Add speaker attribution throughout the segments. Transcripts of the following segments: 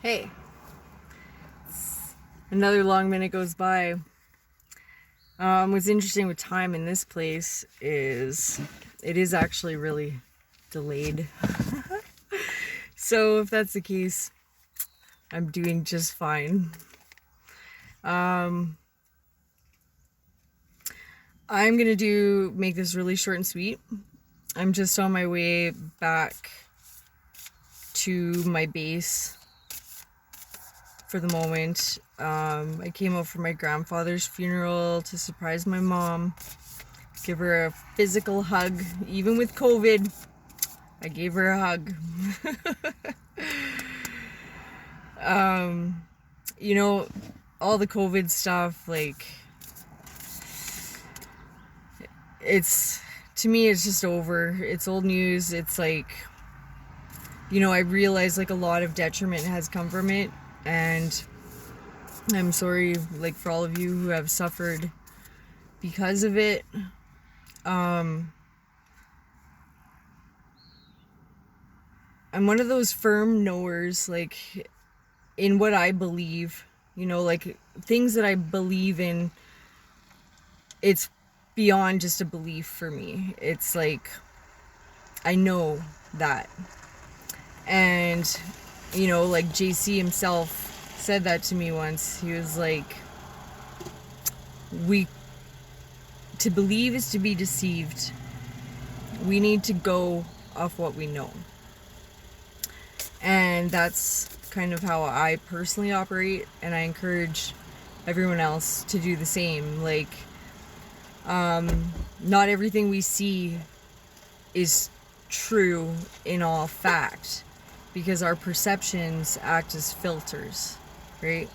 Speaker 1: Hey, another long minute goes by. What's interesting with time in this place is it is actually really delayed. So if that's the case, I'm doing just fine. I'm gonna make this really short and sweet. I'm just on my way back to my base for the moment. I came out for my grandfather's funeral to surprise my mom, give her a physical hug. Even with COVID, I gave her a hug. All the COVID stuff, to me, it's just over. It's old news. It's I realize a lot of detriment has come from it, and I'm sorry for all of you who have suffered because of it. I'm one of those firm knowers in what I believe, things that I believe in. It's beyond just a belief for me. It's I know that. And JC himself said that to me once. He was to believe is to be deceived. We need to go off what we know. And that's kind of how I personally operate, and I encourage everyone else to do the same. Not everything we see is true in all fact, because our perceptions act as filters, right?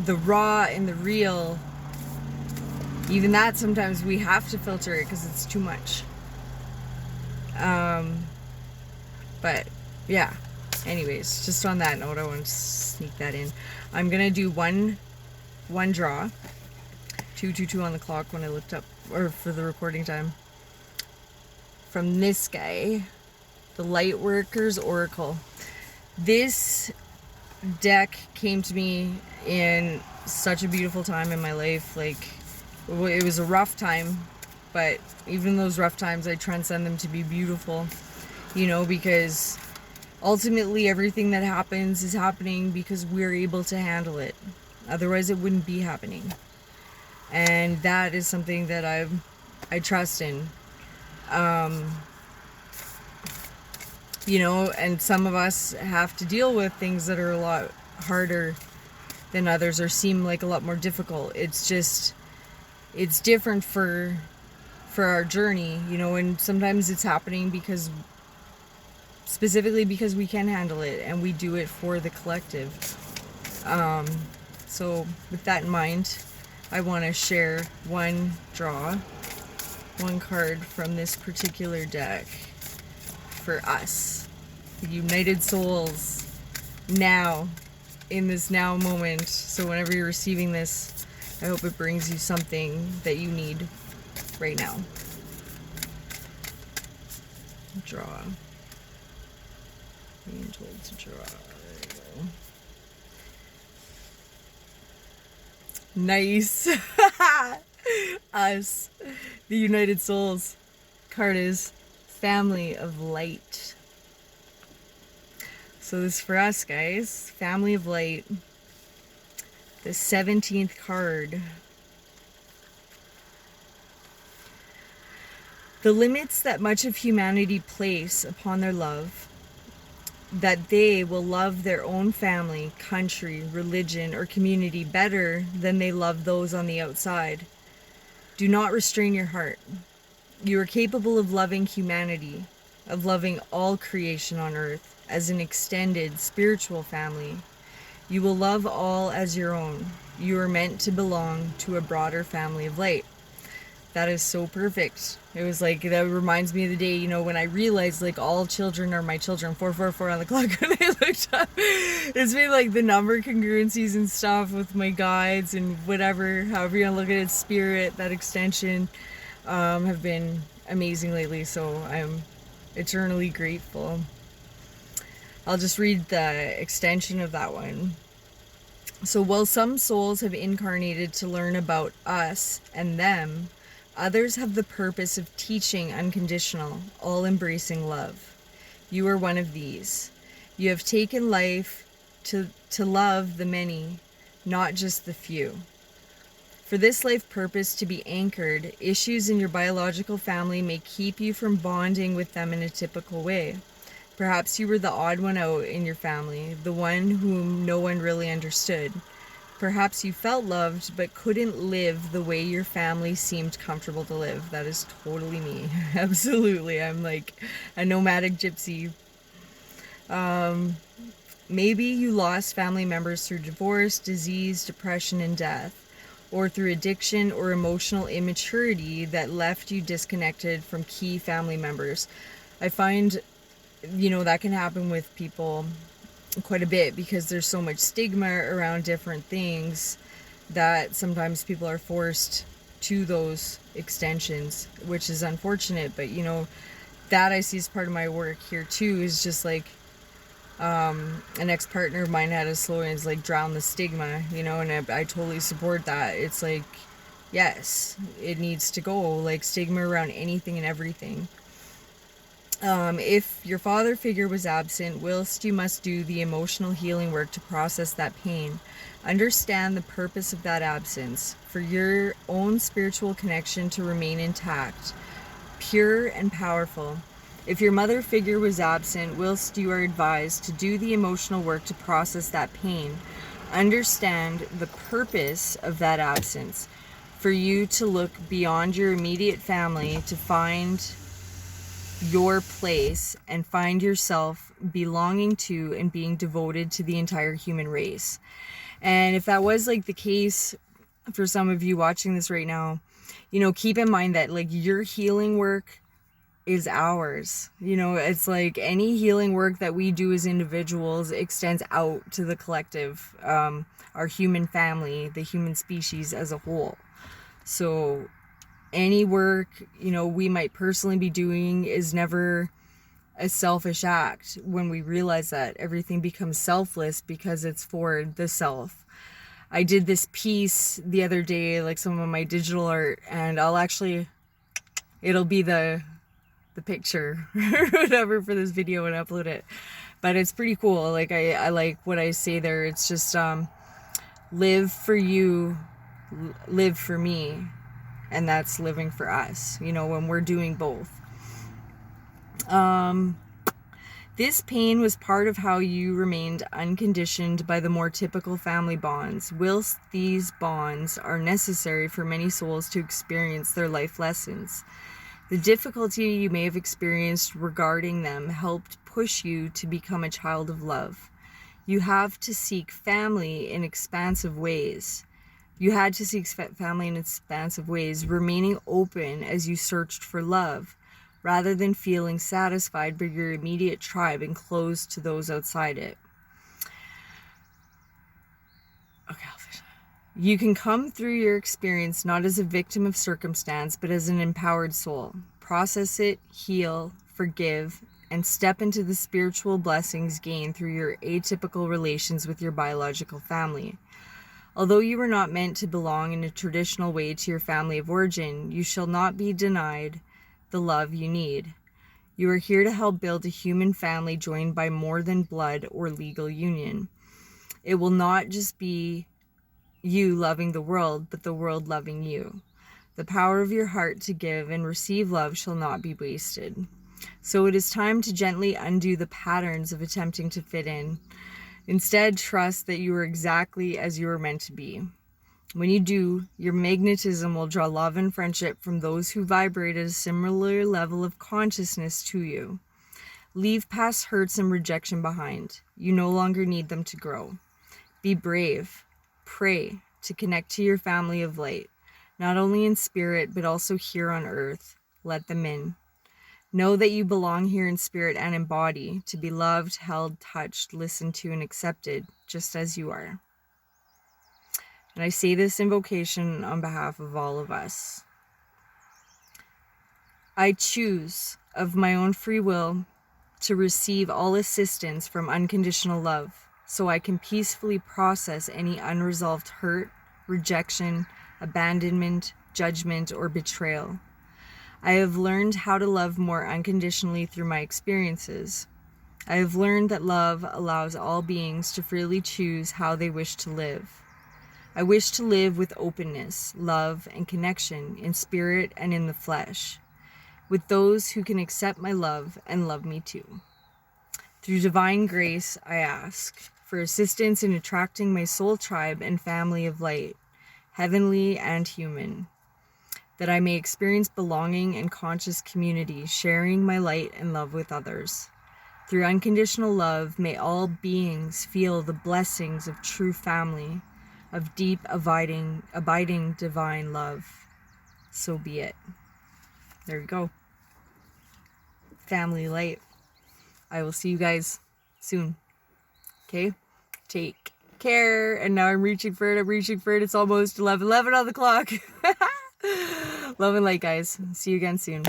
Speaker 1: The raw and the real, even that sometimes we have to filter it because it's too much. But yeah, anyways, just on that note, I want to sneak that in. I'm gonna do one draw, 2:22 on the clock when I looked up, or for the recording time, from this guy, the Lightworkers Oracle. This deck came to me in such a beautiful time in my life. It was a rough time, but even those rough times, I transcend them to be beautiful, because ultimately everything that happens is happening because we're able to handle it. Otherwise it wouldn't be happening. And that is something that I trust in. And some of us have to deal with things that are a lot harder than others, or seem a lot more difficult. It's different for our journey, and sometimes it's happening specifically because we can handle it, and we do it for the collective. So with that in mind, I want to share one card from this particular deck for us, the United Souls, now, in this now moment. So whenever you're receiving this, I hope it brings you something that you need right now. Draw. Being told to draw. There you go. Nice. Us. The United Souls. Card is Family of Light. So this is for us, guys. Family of Light. The 17th card. The limits that much of humanity place upon their love, that they will love their own family, country, religion, or community better than they love those on the outside. Do not restrain your heart. You are capable of loving humanity, of loving all creation on earth as an extended spiritual family. You will love all as your own. You are meant to belong to a broader family of light. That is so perfect. It was that reminds me of the day, when I realized all children are my children. 444 on the clock when I looked up. It's been the number congruencies and stuff with my guides and whatever, however you want to look at it, spirit, that extension, have been amazing lately. So I'm eternally grateful. I'll just read the extension of that one. So while some souls have incarnated to learn about us and them, others have the purpose of teaching unconditional, all-embracing love. You are one of these. You have taken life to love the many, not just the few. For this life purpose to be anchored, issues in your biological family may keep you from bonding with them in a typical way. Perhaps you were the odd one out in your family, the one whom no one really understood. Perhaps you felt loved but couldn't live the way your family seemed comfortable to live. That is totally me. Absolutely. I'm like a nomadic gypsy. Maybe you lost family members through divorce, disease, depression, and death, or through addiction or emotional immaturity that left you disconnected from key family members. I find, that can happen with people quite a bit because there's so much stigma around different things that sometimes people are forced to those extensions, which is unfortunate. But that I see as part of my work here too, is just like an ex-partner of mine had a slogan, it's like drown the stigma, and I totally support that. It's like, yes, it needs to go, like stigma around anything and everything. If your father figure was absent, whilst you must do the emotional healing work to process that pain, understand the purpose of that absence for your own spiritual connection to remain intact, pure and powerful. If your mother figure was absent, whilst you are advised to do the emotional work to process that pain, understand the purpose of that absence for you to look beyond your immediate family to find your place and find yourself belonging to and being devoted to the entire human race. And if that was like the case for some of you watching this right now, keep in mind that like your healing work is ours. It's like any healing work that we do as individuals extends out to the collective, our human family, the human species as a whole. So any work, we might personally be doing is never a selfish act when we realize that everything becomes selfless because it's for the self. I did this piece the other day, like some of my digital art, and it'll be the picture or whatever for this video and upload it. But it's pretty cool. Like I like what I say there. It's just live for you, live for me. And that's living for us, when we're doing both. This pain was part of how you remained unconditioned by the more typical family bonds, whilst these bonds are necessary for many souls to experience their life lessons. The difficulty you may have experienced regarding them helped push you to become a child of love. You have to seek family in expansive ways. You had to seek family in expansive ways, remaining open as you searched for love, rather than feeling satisfied by your immediate tribe and closed to those outside it. Okay, I'll finish. You can come through your experience not as a victim of circumstance, but as an empowered soul. Process it, heal, forgive, and step into the spiritual blessings gained through your atypical relations with your biological family. Although you were not meant to belong in a traditional way to your family of origin, you shall not be denied the love you need. You are here to help build a human family joined by more than blood or legal union. It will not just be you loving the world, but the world loving you. The power of your heart to give and receive love shall not be wasted. So it is time to gently undo the patterns of attempting to fit in. Instead, trust that you are exactly as you are meant to be. When you do, your magnetism will draw love and friendship from those who vibrate at a similar level of consciousness to you. Leave past hurts and rejection behind. You no longer need them to grow. Be brave. Pray to connect to your family of light, not only in spirit, but also here on earth. Let them in. Know that you belong here in spirit and in body, to be loved, held, touched, listened to, and accepted, just as you are. And I say this invocation on behalf of all of us. I choose, of my own free will, to receive all assistance from unconditional love, so I can peacefully process any unresolved hurt, rejection, abandonment, judgment, or betrayal. I have learned how to love more unconditionally through my experiences. I have learned that love allows all beings to freely choose how they wish to live. I wish to live with openness, love, and connection in spirit and in the flesh, with those who can accept my love and love me too. Through divine grace, I ask for assistance in attracting my soul tribe and family of light, heavenly and human, that I may experience belonging and conscious community, sharing my light and love with others. Through unconditional love, may all beings feel the blessings of true family, of deep, abiding divine love. So be it. There you go. Family light. I will see you guys soon. Okay? Take care. And now I'm reaching for it. It's almost 11 on the clock. Love and light, guys. See you again soon.